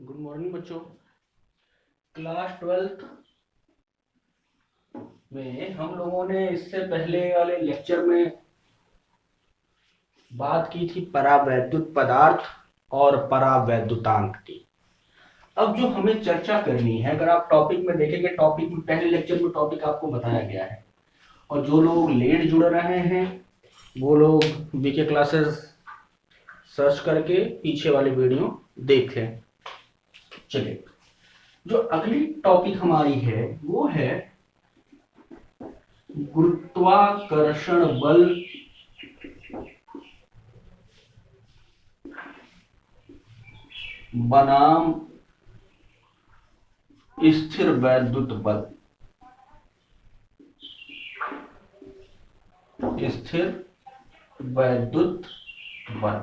Good morning बच्चों। Class 12th में हम लोगों ने इससे पहले वाले लेक्चर में बात की थी परावैद्युत पदार्थ और परावैद्युतांक की। अब जो हमें चर्चा करनी है, अगर आप टॉपिक में देखेंगे, टॉपिक में पहले लेक्चर में टॉपिक आपको बताया गया है, और जो लोग लेट जुड़ रहे हैं वो लोग वीके क्लासेस सर्च करके पीछे वाले वीडियो देख लें। चलिए, जो अगली टॉपिक हमारी है वो है गुरुत्वाकर्षण बल बनाम स्थिर वैद्युत बल। स्थिर वैद्युत बल,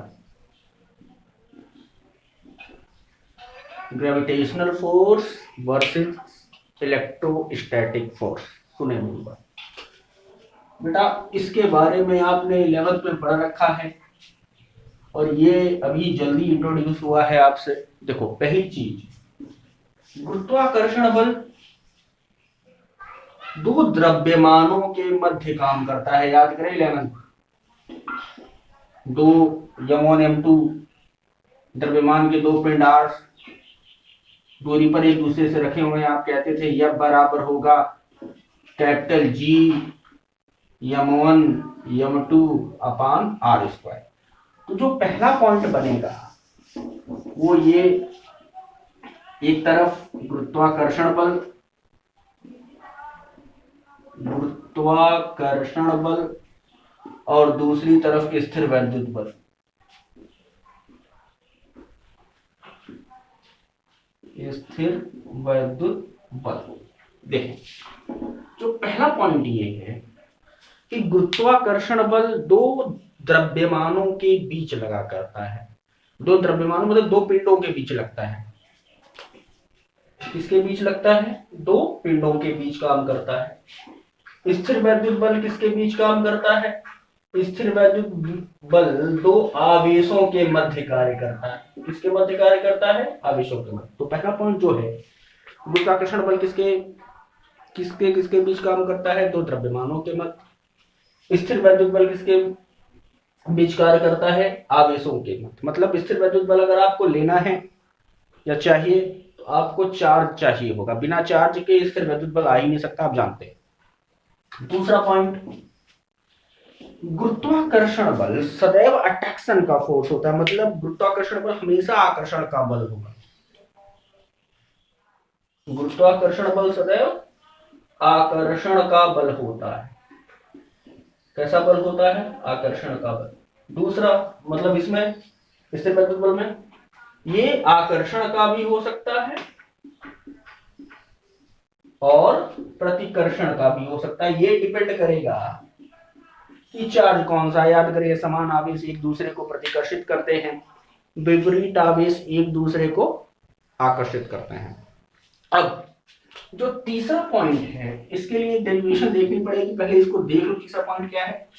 gravitational force versus electrostatic force. सुने मेरी बात बेटा, इसके बारे में आपने 11th में पढ़ रखा है और ये अभी जल्दी इंट्रोड्यूस हुआ है आपसे। देखो, पहली चीज, गुरुत्वाकर्षण बल दो द्रव्यमानों के मध्य काम करता है। याद करें 11th, दो M1 M2 द्रव्यमान के दो पिंड R दूरी पर एक दूसरे से रखे हुए हैं। आप कहते थे यह बराबर होगा कैपिटल G M1 M2 अपान R²। तो जो पहला पॉइंट बनेगा वो ये, एक तरफ गुरुत्वाकर्षण बल और दूसरी तरफ स्थिर वैद्युत बल। स्थिर वैद्युत बल, देखें, जो पहला पॉइंट ये है कि गुरुत्वाकर्षण बल दो द्रव्यमानों के बीच लगा करता है। दो द्रव्यमानों मतलब दो पिंडों के बीच लगता है। किसके बीच लगता है? दो पिंडों के बीच काम करता है। स्थिर वैद्युत बल किसके बीच काम करता है? स्थिर वैद्युत बल दो आवेशों के मध्य कार्य करता है। किसके मध्य कार्य करता है? आवेशों के मध्य। तो पहला पॉइंट जो है, गुरुत्वाकर्षण बल किसके किसके किसके बीच काम करता है? दो द्रव्यमानों के मध्य। स्थिर वैद्युत बल किसके बीच कार्य करता है? आवेशों के मध्य। मतलब स्थिर वैद्युत बल अगर आपको लेना है या चाहिए तो आपको चार्ज चाहिए होगा। बिना चार्ज के स्थिर वैद्युत बल आ ही नहीं सकता, आप जानते हैं। दूसरा पॉइंट, गुरुत्वाकर्षण बल सदैव अट्रैक्शन का फोर्स होता है। मतलब गुरुत्वाकर्षण बल हमेशा आकर्षण का बल होगा। गुरुत्वाकर्षण बल सदैव आकर्षण का बल होता है। कैसा बल होता है? आकर्षण का बल। दूसरा मतलब इसमें स्थिर वैद्युत बल में ये आकर्षण का भी हो सकता है और प्रतिकर्षण का भी हो सकता है। ये डिपेंड करेगा कि चार्ज कौन सा। याद करिए, समान आवेश एक दूसरे को प्रतिकर्षित करते हैं, विपरीत आवेश एक दूसरे को आकर्षित करते हैं। अब जो तीसरा पॉइंट है, इसके लिए डेरिवेशन देखनी पड़ेगी। पहले इसको देख लो, तीसरा पॉइंट क्या है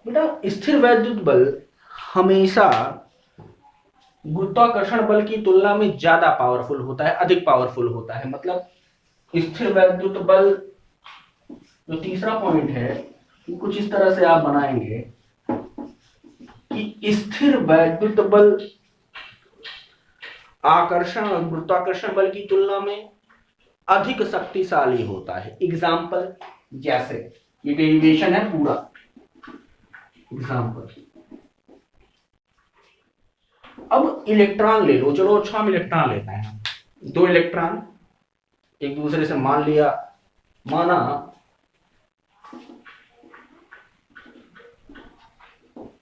बेटा। स्थिर वैद्युत बल हमेशा गुरुत्वाकर्षण बल की तुलना में ज्यादा पावरफुल होता है, अधिक पावरफुल होता है। मतलब स्थिर वैद्युत बल, जो तीसरा पॉइंट है, कुछ इस तरह से आप बनाएंगे कि स्थिर वैद्युत बल आकर्षण और गुरुत्वाकर्षण बल की तुलना में अधिक शक्तिशाली होता है। एग्जाम्पल, जैसे ये डेरिवेशन है पूरा। एग्जाम्पल, अब इलेक्ट्रॉन ले लो। चलो अच्छा, हम इलेक्ट्रॉन लेते हैं। दो इलेक्ट्रॉन एक दूसरे से माना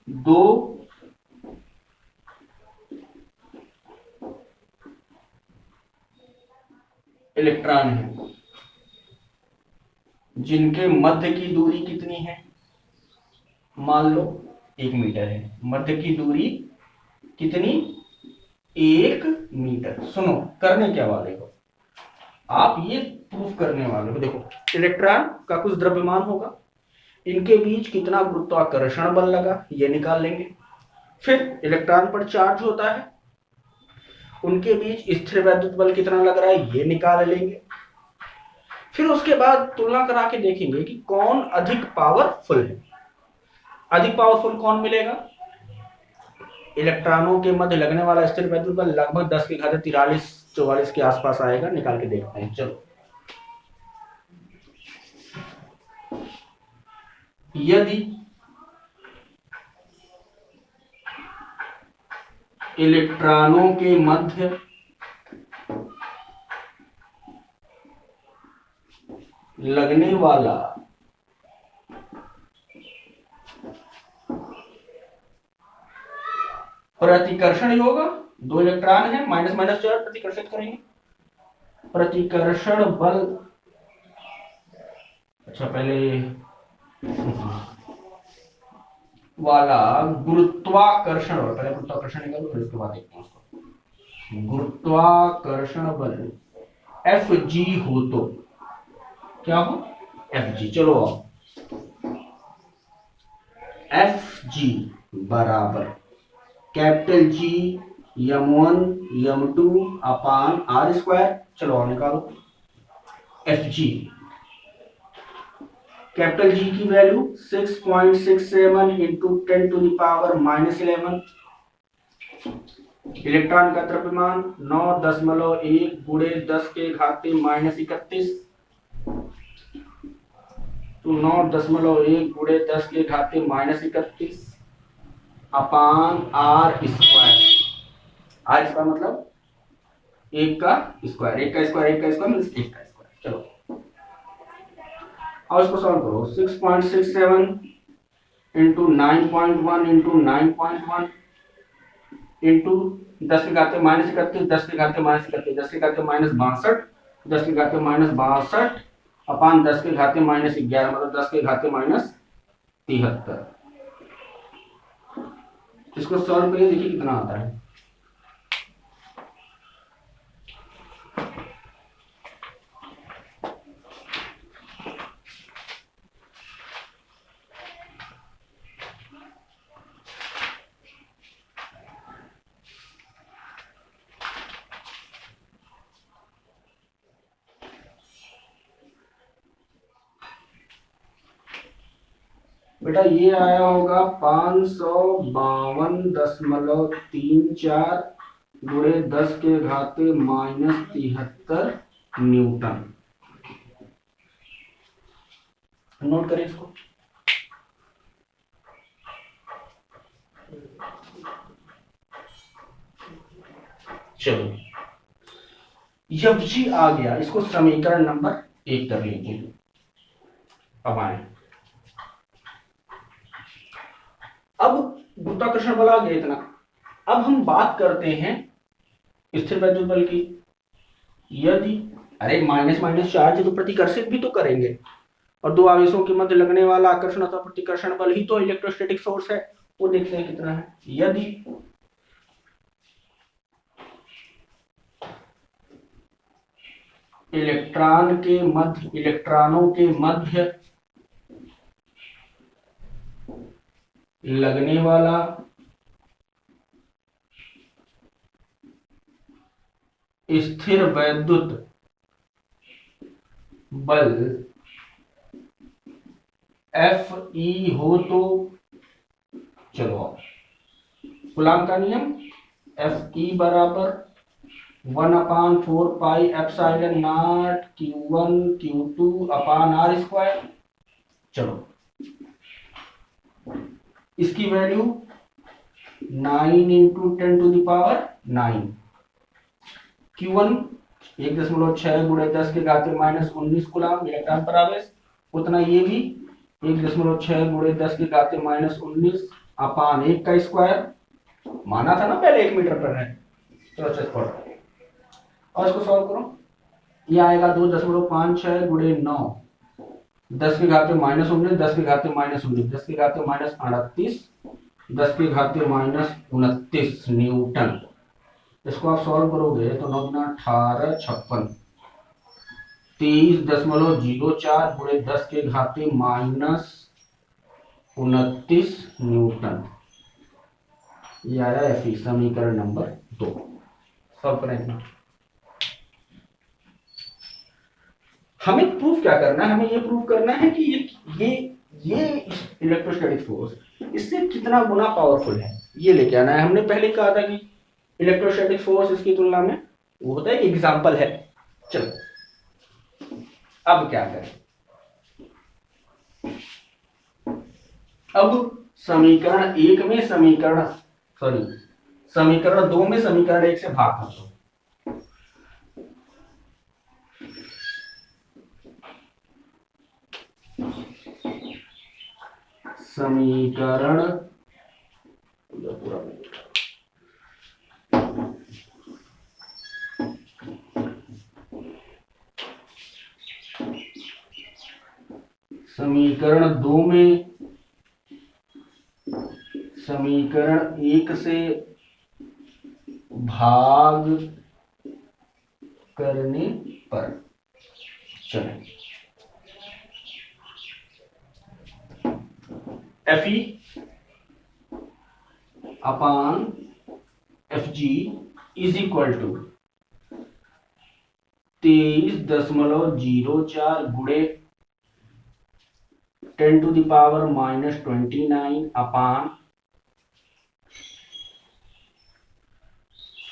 दो इलेक्ट्रॉन है जिनके मध्य की दूरी कितनी है? मान लो 1 मीटर है। मध्य की दूरी कितनी? 1 मीटर। सुनो, करने क्या वाले हो आप, ये प्रूफ करने वाले हो। देखो, इलेक्ट्रॉन का कुछ द्रव्यमान होगा, इनके बीच कितना गुरुत्वाकर्षण बल लगा ये निकाल लेंगे। फिर इलेक्ट्रॉन पर चार्ज होता है, उनके बीच स्थिर वैद्युत बल कितना लग रहा है ये निकाल लेंगे। फिर उसके बाद तुलना करा के देखेंगे कि कौन अधिक पावरफुल है। अधिक पावरफुल कौन मिलेगा? इलेक्ट्रॉनों के मध्य लगने वाला स्थिर वैद्युत बल लगभग 10 की घात 43-44 के आसपास आएगा। निकाल के देखते हैं। चलो, यदि इलेक्ट्रॉनों के मध्य लगने वाला प्रतिकर्षण योग, दो इलेक्ट्रॉन है, माइनस माइनस चार्ज प्रतिकर्षित करेंगे। प्रतिकर्षण बल, अच्छा पहले वाला गुरुत्वाकर्षण बल, पहले गुरुत्वाकर्षण निकालो फिर उसके बाद देखते हैं उसको। गुरुत्वाकर्षण बल एफ जी हो तो क्या हो? F G. चलो आओ, एफ जी बराबर capital G m1 m2 upon r square. चलो और निकालो एफ जी। कैपिटल जी की value 6.67 into 10 to the power -11। Electron का द्रव्यमान 9.1 गुणे 10 के घाते -31, तो 9.1 गुणे 10 के घाते -31 अपान आर स्क्वायर। आर स्क्वायर मतलब एक का स्क्वायर, एक का स्क्वायर, एक का स्क्वायर मीन्स एक का स्क्वायर। चलो और इसको सॉल्व करो। 6.67 इंटू 9.1 इंटू 9.1 इंटू 10 के घाते -31, 10 के घाते -31, 10 के घाते -62, 10 के घाते -62 अपान 10 के घाते -11 मतलब 10 के घाते -73। इसको सॉल्व करिए, देखिए कितना आता है। बेटा ये आया होगा 552.34 गुणे 10 के घाते -73 न्यूटन। नोट करें इसको। चलो जब जी आ गया, इसको समीकरण नंबर 1 कर लीजिए। अब आए, अब गुरुत्वाकर्षण बल आ गया इतना। अब हम बात करते हैं स्थिर वैद्युत बल की। यदि अरे माइनस माइनस चार्ज तो प्रतिकर्षित भी तो करेंगे, और दो आवेशों के मध्य लगने वाला आकर्षण अथवा प्रतिकर्षण बल ही तो इलेक्ट्रोस्टैटिक फोर्स है। वो देखते हैं कितना है। यदि इलेक्ट्रॉनों के मध्य लगने वाला स्थिर वैद्युत बल एफ ई हो तो, चलो कूलॉम का नियम, एफ ई बराबर 1/4 pi epsilon naught Q1 Q2 upon r square. चलो इसकी value 9 into 10 to the power 9। Q1 1.6 गुणे 10 के घाते -19 कूलॉम इलेक्ट्रॉन पर आवेश, उतना ये भी 1.6 गुणे 10 के घाते -19 अपान 1 का स्क्वायर। माना था ना पहले 1 मीटर पर है। चलो अच्छा पढ़ो और इसको सॉल्व करो। ये आएगा 2.56 गुणे 9 10 के घाते -19, 10 के घाते -19, 10 के घाते -38, 10 के घाते -29 न्यूटन। इसको आप सॉल्व करोगे तो 9 × 18 56, 23.04 गुणे 10 के घाते -29 न्यूटन। ये आया एफ समीकरण नंबर 2। सॉल्व करना इतना। हमें प्रूफ क्या करना है, हमें ये प्रूफ करना है कि ये इलेक्ट्रोस्टैटिक फोर्स इससे कितना गुना पावरफुल है, ये लेके आना है। हमने पहले कहा था कि इलेक्ट्रोस्टैटिक फोर्स इसकी तुलना में वो होता है, एग्जाम्पल है। चलो अब क्या करें, अब समीकरण 1 में समीकरण 2 में समीकरण 1 से भाग कर दो। समीकरण समीकरण 2 में समीकरण 1 से भाग करने पर चलें, Fe upon Fg is equal to 23.04 गुणे 10⁻⁻29 अपान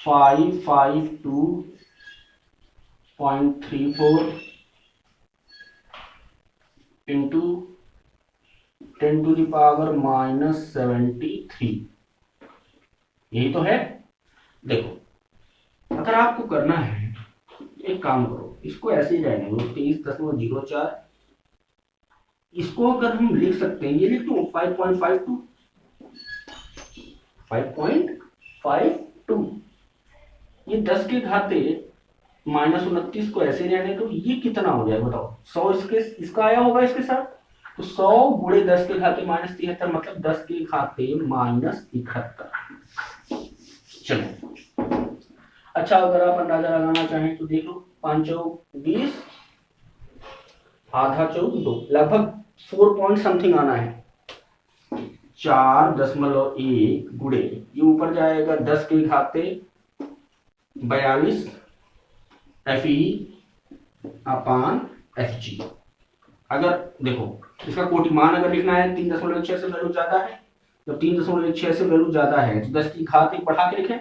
552.34 इंटू 10⁻⁻73। यही तो है। देखो अगर आपको करना है, एक काम करो, इसको ऐसे ही रहने दो 23.04। इसको अगर हम लिख सकते हैं, ये लिख दो 5.52, ये 10 के घाते -29 को ऐसे रहने दो। ये कितना हो जाए बताओ, 100 इसका आया होगा इसके साथ, तो 100 गुणे 10 के घाते -73 मतलब 10 के घाते -71। चलो अच्छा, अगर आप अंदाजा लगाना चाहें तो देख लो, 5 चौक 20, आधा चौक 2, लगभग 4 पॉइंट समथिंग आना है। 4.1 गुणे, ये ऊपर जाएगा 10 के घाते 42 Fe अपान Fg। अगर देखो इसका कोटि मान अगर लिखना है 3.6 से वैल्यू ज्यादा है, जब 3.6 से वैल्यू ज्यादा है तो 10 की घात एक बढ़ा के लिखें,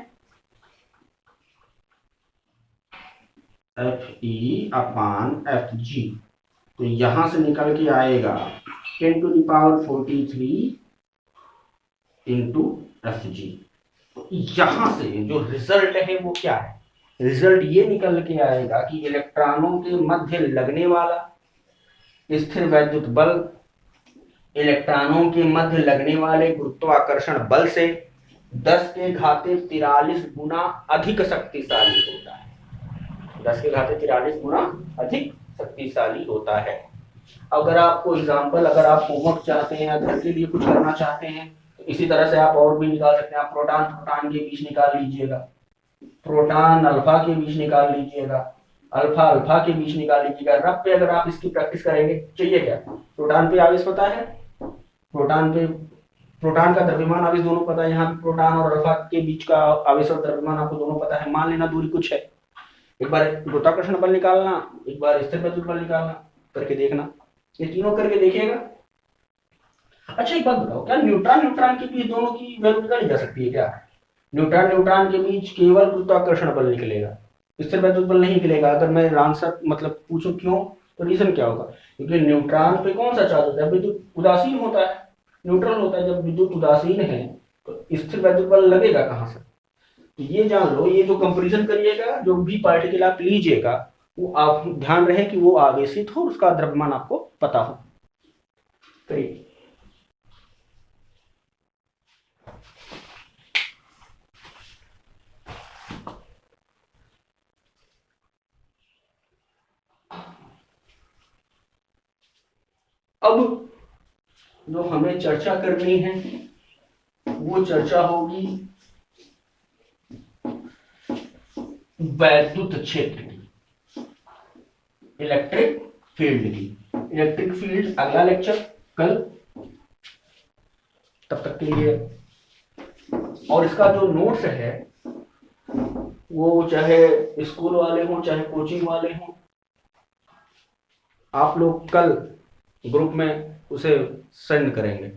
Fe अपान Fg। तो यहां से निकल के आएगा 10⁻43 इंटू Fg। तो यहां से जो रिजल्ट है वो क्या है, रिजल्ट ये निकल के आएगा कि इलेक्ट्रॉनों के मध्य लगने वाला स्थिर वैद्युत बल इलेक्ट्रॉनों के मध्य लगने वाले गुरुत्वाकर्षण बल से 10 के घाते 43 गुना अधिक शक्तिशाली होता है। 10 के घाते 43 गुना अधिक शक्तिशाली होता है। अगर आपको एग्जाम्पल, अगर आप होमवर्क चाहते हैं या घर के लिए कुछ करना चाहते हैं तो इसी तरह से आप और भी निकाल सकते हैं। आप प्रोटॉन प्रोटॉन के बीच निकाल लीजिएगा, प्रोटॉन अल्फा के बीच निकाल लीजिएगा, अल्फा अल्फा के बीच निकाल लीजिएगा। रब पे अगर आप इसकी प्रैक्टिस करेंगे, चाहिए क्या, प्रोटॉन पे आवेश पता है, प्रोटॉन का द्रव्यमान आवेश दोनों पता है। यहाँ प्रोटॉन और अल्फा के बीच का आवेश और द्रव्यमान आपको दोनों पता है। मान लेना दूरी कुछ है, एक बार गुरुत्वाकर्षण बल निकालना, एक बार स्थिर वैद्युत बल निकालना, करके देखना, ये तीनों करके देखिएगा। अच्छा एक बात बताओ, क्या न्यूट्रॉन न्यूट्रॉन के बीच दोनों की वैल्यू निकाली जा सकती है क्या? न्यूट्रॉन न्यूट्रॉन के बीच केवल गुरुत्वाकर्षण बल निकलेगा, स्थिर वैद्युत बल नहीं निकलेगा। अगर मैं आंसर मतलब पूछूं क्यों, तो रीजन क्या होगा, क्योंकि न्यूट्रॉन पे कौन सा चार्ज होता है, विद्युत उदासीन होता है, न्यूट्रल होता है। जब विद्युत उदासीन है तो स्थिर वैद्युत बल लगेगा कहां से, तो ये जान लो। ये जो कंपैरिजन करिएगा, जो भी पार्टिकल आप लीजिएगा, वो आप ध्यान रहे कि वो आवेशित हो, उसका द्रव्यमान आपको पता हो। करिए। अब जो हमें चर्चा करनी है वो चर्चा होगी वैद्युत क्षेत्र की, इलेक्ट्रिक फील्ड की। इलेक्ट्रिक फील्ड अगला लेक्चर कल, तब तक के लिए। और इसका जो नोट्स है वो चाहे स्कूल वाले हों चाहे कोचिंग वाले हों, आप लोग कल ग्रुप में उसे सेंड करेंगे।